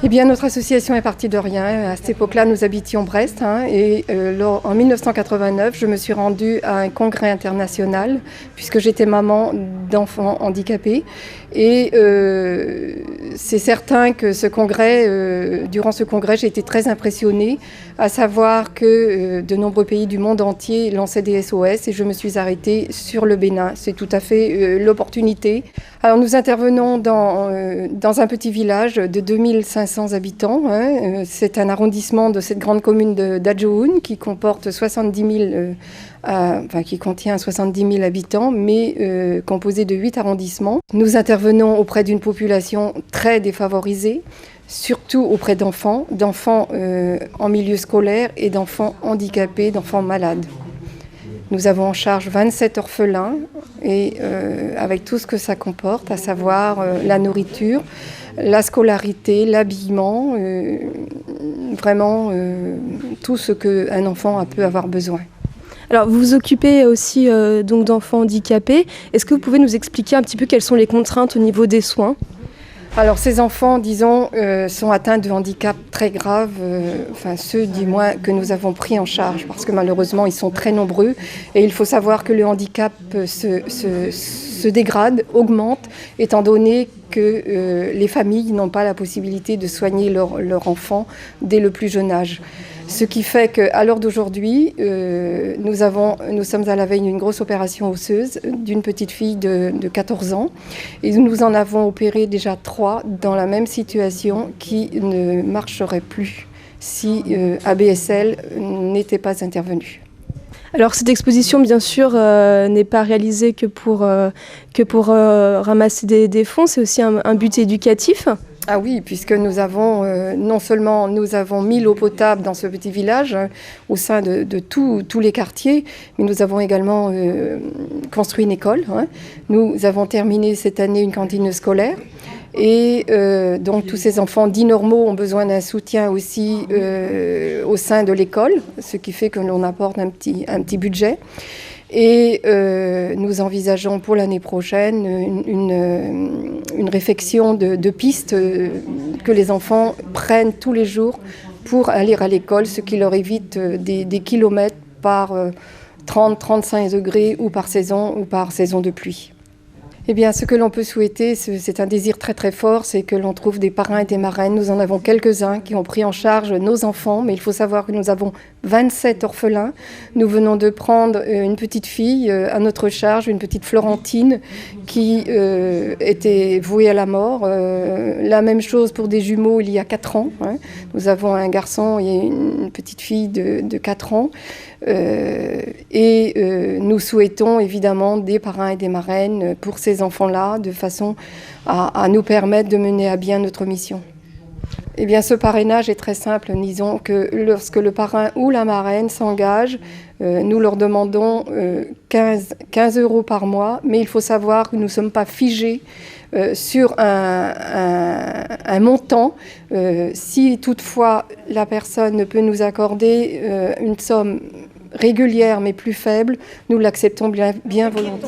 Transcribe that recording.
Eh bien, notre association est partie de rien. À cette époque-là, nous habitions Brest. En 1989, je me suis rendue à un congrès international puisque j'étais maman d'enfants handicapés. Et c'est certain que durant ce congrès, j'ai été très impressionnée à savoir que de nombreux pays du monde entier lançaient des SOS et je me suis arrêtée sur le Bénin. C'est tout à fait l'opportunité. Alors nous intervenons dans un petit village de 2500 habitants. C'est un arrondissement de cette grande commune d'Adjoun qui comporte qui contient 70 000 habitants, mais composé de 8 arrondissements. Nous intervenons auprès d'une population très défavorisée, surtout auprès d'enfants en milieu scolaire et d'enfants handicapés, d'enfants malades. Nous avons en charge 27 orphelins et avec tout ce que ça comporte, à savoir la nourriture, la scolarité, l'habillement, vraiment tout ce qu'un enfant peut avoir besoin. Alors, vous vous occupez aussi donc d'enfants handicapés. Est-ce que vous pouvez nous expliquer un petit peu quelles sont les contraintes au niveau des soins ? Alors ces enfants, disons, sont atteints de handicaps très graves, ceux du moins que nous avons pris en charge, parce que malheureusement ils sont très nombreux et il faut savoir que le handicap se dégrade, augmente, étant donné que les familles n'ont pas la possibilité de soigner leur enfant dès le plus jeune âge. Ce qui fait qu'à l'heure d'aujourd'hui, nous sommes à la veille d'une grosse opération osseuse d'une petite fille de 14 ans. Et nous en avons opéré déjà 3 dans la même situation qui ne marcherait plus si ABSL n'était pas intervenu. Alors cette exposition, bien sûr, n'est pas réalisée que pour ramasser des fonds, c'est aussi un but éducatif. Ah oui, puisque nous avons non seulement mis l'eau potable dans ce petit village au sein de tous les quartiers, mais nous avons également construit une école. Nous avons terminé cette année une cantine scolaire. Et donc tous ces enfants dits normaux ont besoin d'un soutien aussi au sein de l'école, ce qui fait que l'on apporte un petit budget. Et nous envisageons pour l'année prochaine une réflexion de pistes que les enfants prennent tous les jours pour aller à l'école, ce qui leur évite des kilomètres par 30-35 degrés ou par saison de pluie. Eh bien, ce que l'on peut souhaiter, c'est un désir très très fort, c'est que l'on trouve des parrains et des marraines. Nous en avons quelques-uns qui ont pris en charge nos enfants, mais il faut savoir que nous avons 27 orphelins. Nous venons de prendre une petite fille à notre charge, une petite Florentine, qui était vouée à la mort. La même chose pour des jumeaux il y a 4 ans. Nous avons un garçon et une petite fille de 4 ans. Nous souhaitons évidemment des parrains et des marraines pour ces enfants-là, de façon à nous permettre de mener à bien notre mission. Eh bien, ce parrainage est très simple. Disons que lorsque le parrain ou la marraine s'engage, nous leur demandons 15 € par mois, mais il faut savoir que nous ne sommes pas figés sur un montant. Si toutefois la personne ne peut nous accorder une somme régulière mais plus faible, nous l'acceptons bien volontiers.